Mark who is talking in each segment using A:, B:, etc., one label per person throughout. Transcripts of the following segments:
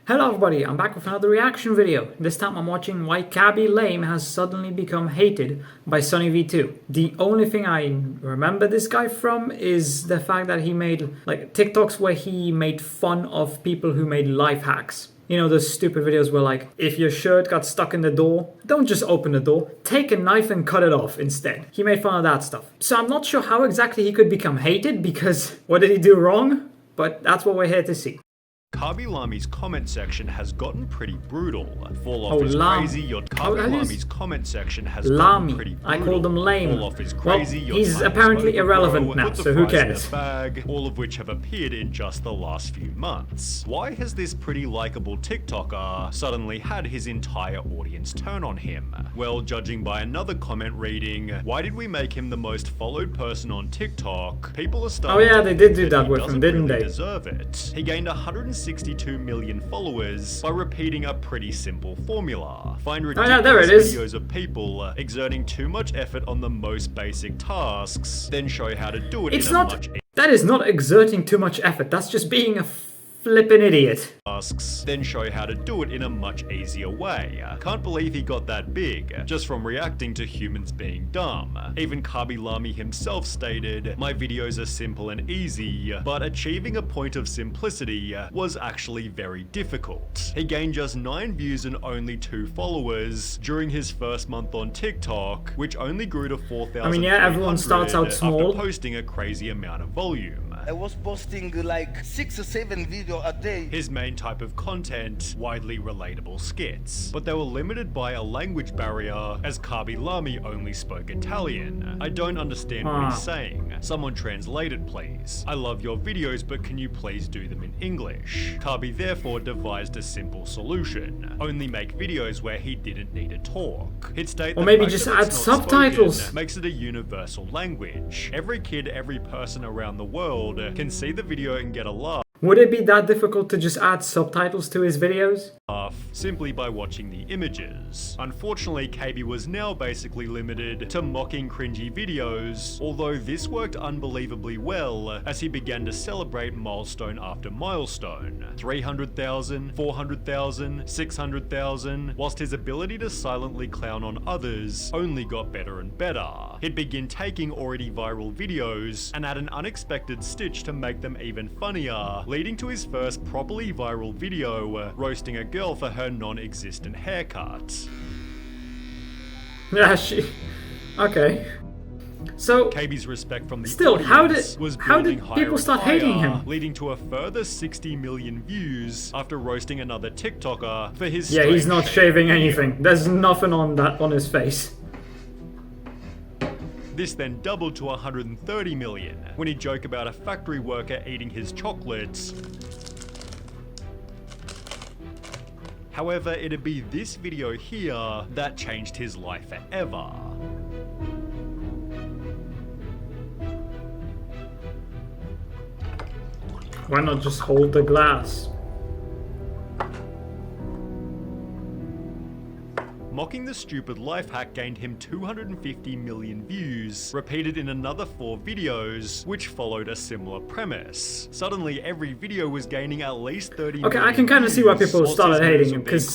A: Hello everybody, I'm back with another reaction video. This time I'm watching why Khaby Lame has suddenly become hated by SunnyV2. The only thing I remember this guy from is the fact that he made like TikToks where he made fun of people who made life hacks. You know, those stupid videos where like, if your shirt got stuck in the door, don't just open the door, take a knife and cut it off instead. He made fun of that stuff. So I'm not sure how exactly he could become hated because what did he do wrong? But that's what we're here to see.
B: Khaby Lami's comment section has gotten pretty brutal. Fall off is crazy. Your Khaby Lami's comment section has gotten pretty brutal.
A: I called him lame.
B: Fall off is crazy.
A: Well, he's apparently irrelevant now, so who cares?
B: Bag, all of which have appeared in just the last few months. Why has this pretty likable TikToker suddenly had his entire audience turn on him? Well, judging by another comment reading, why did we make him the most followed person on TikTok? People are starting.
A: Oh yeah, they did do that with him, didn't they?
B: Deserve it. He gained 162 million followers by repeating a pretty simple formula. Find ridiculous videos of people exerting too much effort on the most basic tasks, then show how to do it
A: That is not exerting too much effort, that's just being a flippin' idiot.
B: Then show how to do it in a much easier way. Can't believe he got that big, just from reacting to humans being dumb. Even Khaby Lami himself stated, "My videos are simple and easy, but achieving a point of simplicity was actually very difficult." He gained just 9 views and only 2 followers during his first month on TikTok, which only grew to 4,000.
A: I mean, yeah, everyone starts out small.
B: After posting a crazy amount of volume.
C: I was posting like 6 or 7 videos a day.
B: His main type of content, widely relatable skits. But they were limited by a language barrier, as Khaby Lami only spoke Italian. I don't understand what he's saying. Someone translate it, please. I love your videos, but can you please do them in English? Khaby therefore devised a simple solution. Only make videos where he didn't need to talk. He'd state
A: or maybe just add subtitles.
B: Makes it a universal language. Every kid, every person around the world can see the video and get a laugh.
A: Would it be that difficult to just add subtitles to his videos?
B: Simply by watching the images. Unfortunately, Khaby was now basically limited to mocking cringy videos, although this worked unbelievably well as he began to celebrate milestone after milestone. 300,000, 400,000, 600,000, whilst his ability to silently clown on others only got better and better. He'd begin taking already viral videos and add an unexpected stitch to make them even funnier, leading to his first properly viral video, roasting a girl for her non-existent haircut.
A: Yeah, okay. So,
B: Khaby's respect from the
A: still, how did
B: higher
A: people start hating him?
B: Leading to a further 60 million views after roasting another TikToker for his
A: he's not shaving anything. There's nothing on his face.
B: This then doubled to 130 million when he'd joke about a factory worker eating his chocolates. However, it'd be this video here that changed his life forever.
A: Why not just hold the glass?
B: Mocking the stupid life hack gained him 250 million views, repeated in another 4 videos, which followed a similar premise. Suddenly, every video was gaining at least 30 million.
A: Okay, I can kind of see why people started hating him, because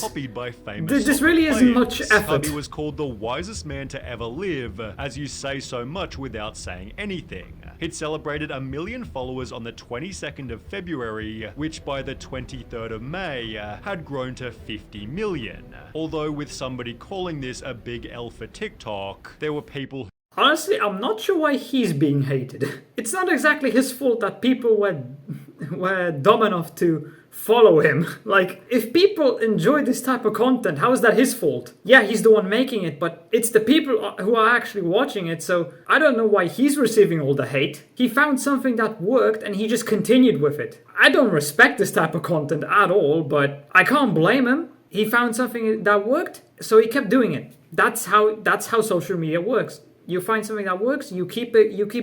A: this really isn't much effort.
B: Khaby was called the wisest man to ever live, as you say so much without saying anything. He'd celebrated 1 million followers on the 22nd of February, which by the 23rd of May had grown to 50 million. Although with somebody calling this a big L for TikTok, there were people.
A: Honestly, I'm not sure why he's being hated. It's not exactly his fault that people were dumb enough to follow him. Like, if people enjoy this type of content, how is that his fault? Yeah, he's the one making it, but it's the people who are actually watching it, so I don't know why he's receiving all the hate. He found something that worked and he just continued with it. I don't respect this type of content at all, but I can't blame him. He found something that worked, so he kept doing it. That's how social media works. You find something that works, you keep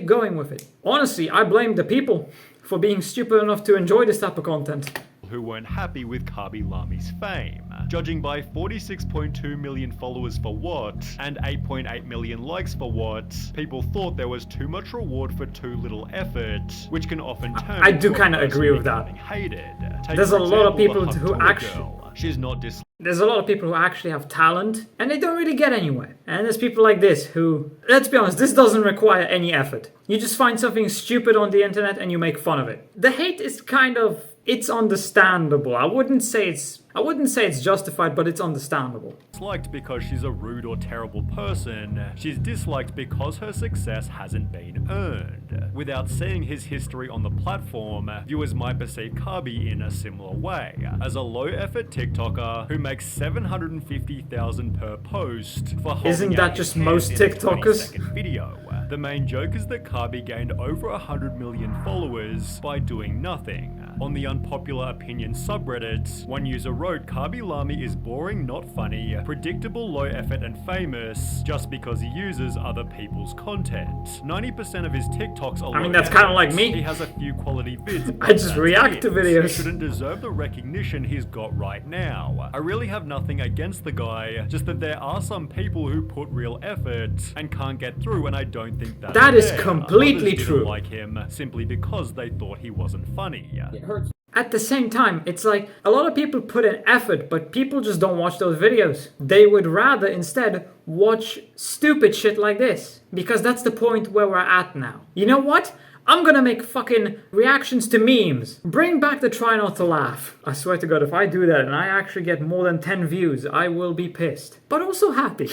A: going with it. Honestly, I blame the people for being stupid enough to enjoy this type of content.
B: who weren't happy with Khaby Lami's fame. Judging by 46.2 million followers for what, and 8.8 million likes for what, people thought there was too much reward for too little effort, which can often turn
A: I do kind of agree with that.
B: Hated.
A: There's a lot of people who actually...
B: She's not dis-
A: There's a lot of people who actually have talent, and they don't really get anywhere. And there's people like this who, let's be honest, this doesn't require any effort. You just find something stupid on the internet and you make fun of it. The hate is kind of, it's understandable. I wouldn't say it's justified, but it's understandable.
B: Disliked because she's a rude or terrible person. She's disliked because her success hasn't been earned. Without seeing his history on the platform, viewers might perceive Khaby in a similar way, as a low-effort TikToker who makes $750,000 per post for holding
A: Isn't that
B: out
A: just
B: his
A: most
B: hand in a
A: TikTokers?
B: 20-second video. The main joke is that Khaby gained over 100 million followers by doing nothing. On the unpopular opinion subreddit, one user wrote, Khaby Lami is boring, not funny, predictable, low effort and famous just because he uses other people's content. 90% of his TikToks are
A: I mean, that's kind of like me.
B: He has a few quality vids.
A: I just react to videos.
B: He shouldn't deserve the recognition he's got right now. I really have nothing against the guy, just that there are some people who put real effort and can't get through, and I don't think that's
A: That is
B: fair.
A: completely
B: Others
A: true.
B: didn't like him simply because they thought he wasn't funny.
D: It hurts.
A: At the same time, it's like a lot of people put in effort, but people just don't watch those videos. They would rather instead watch stupid shit like this, because that's the point where we're at now. You know what? I'm gonna make fucking reactions to memes. Bring back the try not to laugh. I swear to God, if I do that and I actually get more than 10 views, I will be pissed. But also happy.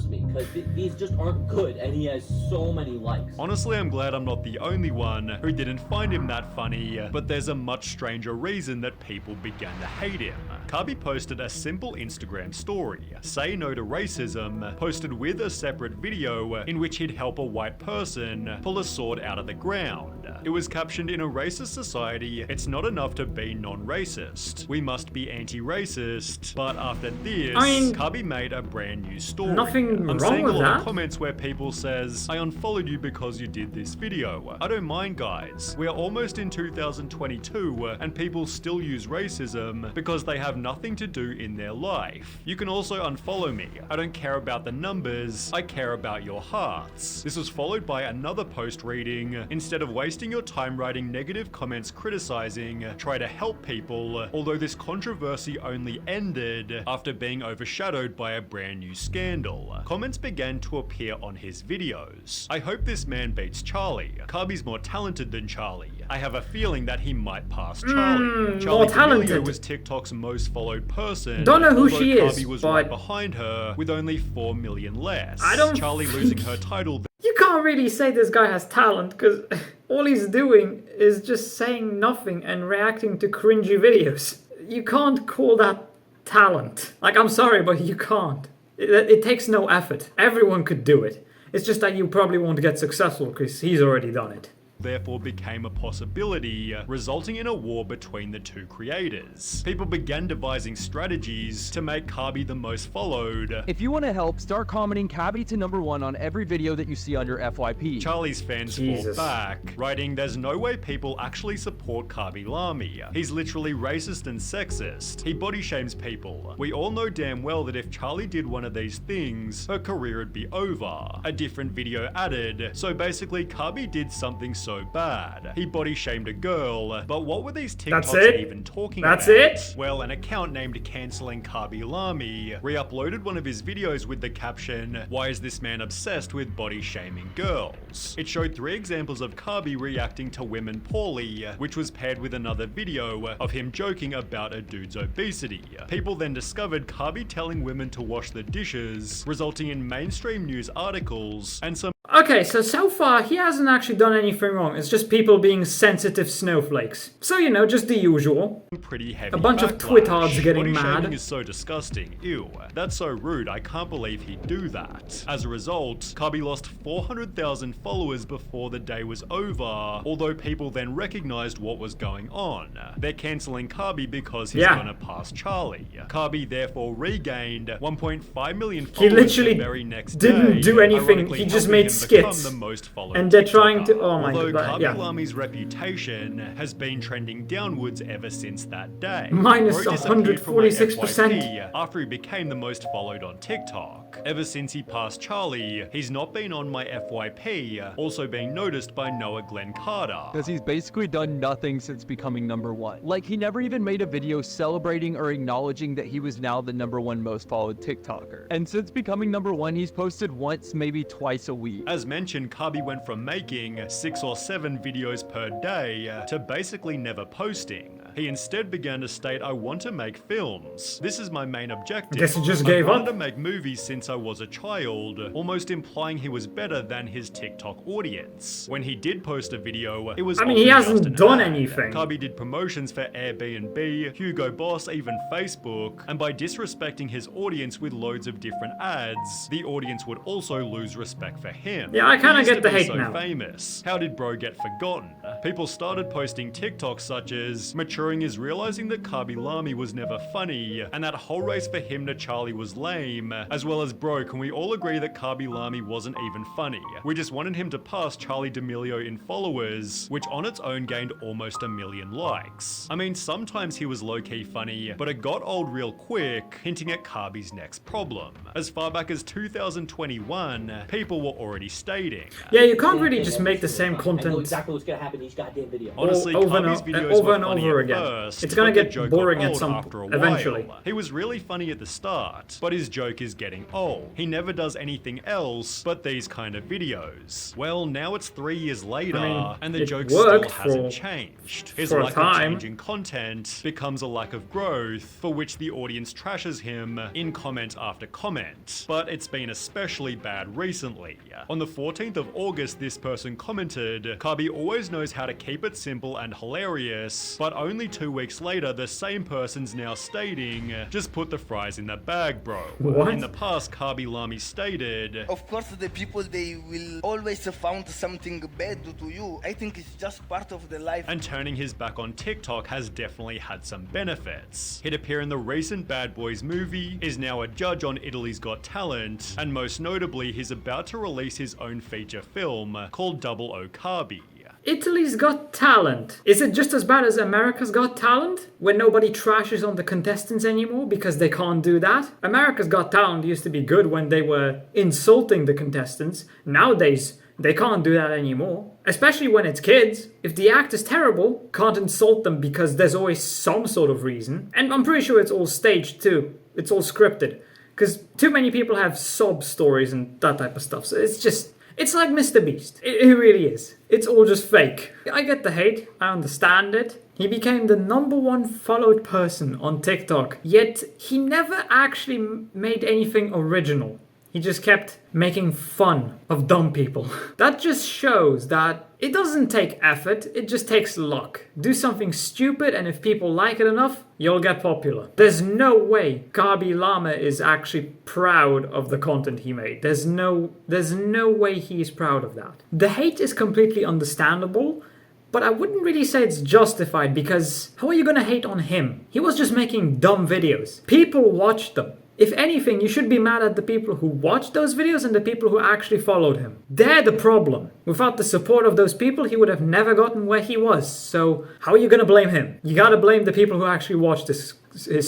D: Because these just aren't good, and he has so many likes.
B: Honestly, I'm glad I'm not the only one who didn't find him that funny, but there's a much stranger reason that people began to hate him. Khaby posted a simple Instagram story, Say No to Racism, posted with a separate video in which he'd help a white person pull a sword out of the ground. It was captioned, in a racist society, it's not enough to be non-racist. We must be anti-racist. But after this, Khaby made a brand new story.
A: Nothing
B: I'm
A: wrong
B: seeing
A: with
B: a lot
A: that.
B: of comments where people says, I unfollowed you because you did this video. I don't mind, guys. We are almost in 2022 and people still use racism because they have nothing to do in their life. You can also unfollow me. I don't care about the numbers. I care about your hearts. This was followed by another post reading, instead of wasting your time writing negative comments criticizing, try to help people, although this controversy only ended after being overshadowed by a brand new scandal. Comments began to appear on his videos. I hope this man beats Charlie. Khaby's more talented than Charlie. I have a feeling that he might pass Charlie. Charlie
A: more talented.
B: D'Amelio was TikTok's most followed person.
A: Don't know who
B: although
A: she
B: Khaby
A: is,
B: was
A: but
B: right behind her with only 4 million less.
A: I don't
B: Charlie
A: think-
B: losing her title.
A: You can't really say this guy has talent, because all he's doing is just saying nothing and reacting to cringy videos. You can't call that talent. Like, I'm sorry, but you can't. It takes no effort. Everyone could do it. It's just that you probably won't get successful because he's already done it.
B: Therefore became a possibility, resulting in a war between the two creators. People began devising strategies to make Khaby the most followed.
E: If you want to help, start commenting Khaby to #1 on every video that you see under FYP.
B: Charlie's fans
A: Jesus.
B: fought back, writing, there's no way people actually support Khaby Lami. He's literally racist and sexist. He body shames people. We all know damn well that if Charlie did one of these things, her career would be over. A different video added, so basically Khaby did something so bad. He body shamed a girl, but what were these
A: That's
B: TikToks
A: it?
B: even talking
A: That's
B: about?
A: it?
B: Well, an account named Canceling Khaby Lami re-uploaded one of his videos with the caption, why is this man obsessed with body shaming girls? It showed 3 examples of Khaby reacting to women poorly, which was paired with another video of him joking about a dude's obesity. People then discovered Khaby telling women to wash the dishes, resulting in mainstream news articles and some
A: Okay, so far he hasn't actually done anything wrong. It's just people being sensitive snowflakes. So, you know, just the usual.
B: pretty heavy
A: A bunch of
B: backlash.
A: twitards getting
B: Body shaming
A: mad.
B: is so disgusting. Ew. That's so rude. I can't believe he'd do that. As a result, Khaby lost 400,000 followers before the day was over, although people then recognized what was going on. They're canceling Khaby because he's gonna pass Charlie. Khaby therefore regained 1.5 million followers
A: He literally
B: the very next
A: didn't
B: day,
A: do anything.
B: ironically
A: He just
B: helping
A: made
B: him become become
A: skits.
B: the most followed
A: And they're trying to...
B: TikToker.
A: Oh my
B: Although
A: god,
B: Khaby
A: yeah.
B: Lami's reputation has been trending downwards ever since that day.
A: Minus
B: Bro disappeared from my
A: 146%.
B: FYP after he became the most followed on TikTok. Ever since he passed Charlie, he's not been on my FYP, also being noticed by Noah Glenn Carter.
E: Because he's basically done nothing since becoming #1. Like, he never even made a video celebrating or acknowledging that he was now the #1 most followed TikToker. And since becoming #1, he's posted once, maybe twice a week.
B: As mentioned, Khaby went from making 6 or 7 videos per day to basically never posting. He instead began to state, I want to make films. This is my main objective.
A: Guess he just gave
B: I wanted
A: up.
B: to make movies since I was a child, almost implying he was better than his TikTok audience. When he did post a video, it was
A: I mean, he
B: often
A: hasn't
B: just an
A: done
B: ad.
A: anything.
B: Khaby did promotions for Airbnb, Hugo Boss, even Facebook, and by disrespecting his audience with loads of different ads, the audience would also lose respect for him.
A: Yeah, I kinda
B: He used
A: get
B: to
A: the
B: be
A: hate
B: so
A: now.
B: famous. How did bro get forgotten? People started posting TikToks such as, maturing is realizing that Khaby Lami was never funny, and that whole race for him to Charlie was lame, as well as, bro, can we all agree that Khaby Lami wasn't even funny? We just wanted him to pass Charlie D'Amelio in followers, which on its own gained almost 1 million likes. I mean, sometimes he was low-key funny, but it got old real quick, hinting at Khaby's next problem. As far back as 2021, people were already stating,
A: Yeah, you can't really just make the same
D: I know
A: content
D: exactly what's gonna happen in each goddamn video.
B: honestly,
A: over and
B: Khaby's
A: o-
B: videos
A: over
B: were
A: and
B: funny
A: over
B: at
A: again.
B: first,
A: It's gonna
B: but the
A: get
B: joke
A: boring
B: got
A: at
B: old
A: some-
B: after a
A: eventually.
B: while. He was really funny at the start, but his joke is getting old. He never does anything else but these kind of videos. Well, now it's 3 years later,
A: I mean,
B: and the
A: it
B: joke still
A: worked
B: hasn't
A: for-
B: changed. His
A: for a
B: lack of
A: time.
B: change in content becomes a lack of growth, for which the audience trashes him in comment after comment. But it's been especially bad recently. On the 14th of August, this person commented, Khaby always knows how to keep it simple and hilarious, but only 2 weeks later, the same person's now stating, just put the fries in the bag, bro.
A: What?
B: In the past, Khaby Lami stated,
C: Of course, the people, they will always found something bad to you. I think it's just part of the life.
B: and turning his back on TikTok has definitely had some benefits. He'd appear in the recent Bad Boys movie, is now a judge on Italy's Got Talent, and most notably, he's about to release his own feature film called Double O Khaby.
A: Italy's Got Talent. Is it just as bad as America's Got Talent? When nobody trashes on the contestants anymore because they can't do that? America's Got Talent used to be good when they were insulting the contestants. Nowadays, they can't do that anymore. Especially when it's kids. If the act is terrible, can't insult them because there's always some sort of reason. And I'm pretty sure it's all staged too. It's all scripted. Because too many people have sob stories and that type of stuff. So it's like Mr. Beast. It really is. It's all just fake. I get the hate. I understand it. He became the #1 followed person on TikTok. Yet he never actually made anything original. He just kept making fun of dumb people. That just shows that it doesn't take effort, it just takes luck. Do something stupid and if people like it enough, you'll get popular. There's no way Khaby Lami is actually proud of the content he made. There's no way he's proud of that. The hate is completely understandable, but I wouldn't really say it's justified because how are you gonna hate on him? He was just making dumb videos. People watched them. If anything, you should be mad at the people who watched those videos and the people who actually followed him. They're the problem. Without the support of those people, he would have never gotten where he was. So how are you gonna blame him? You gotta blame the people who actually watched his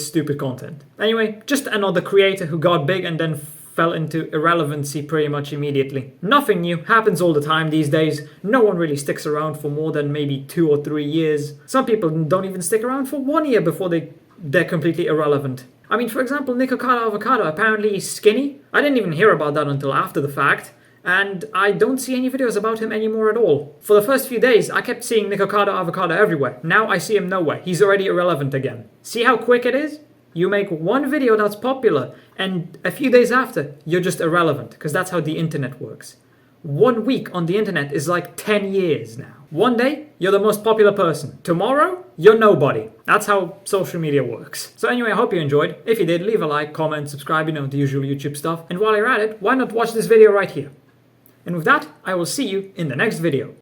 A: stupid content. Anyway, just another creator who got big and then fell into irrelevancy pretty much immediately. Nothing new, happens all the time these days. No one really sticks around for more than maybe 2 or 3 years. Some people don't even stick around for 1 year before they're completely irrelevant. I mean, for example, Nikocado Avocado, apparently he's skinny. I didn't even hear about that until after the fact. And I don't see any videos about him anymore at all. For the first few days, I kept seeing Nikocado Avocado everywhere. Now I see him nowhere. He's already irrelevant again. See how quick it is? You make one video that's popular, and a few days after, you're just irrelevant, because that's how the internet works. 1 week on the internet is like 10 years now. One day, you're the most popular person. Tomorrow, you're nobody. That's how social media works. So anyway, I hope you enjoyed. If you did, leave a like, comment, subscribe, the usual YouTube stuff. And while you're at it, why not watch this video right here? And with that, I will see you in the next video.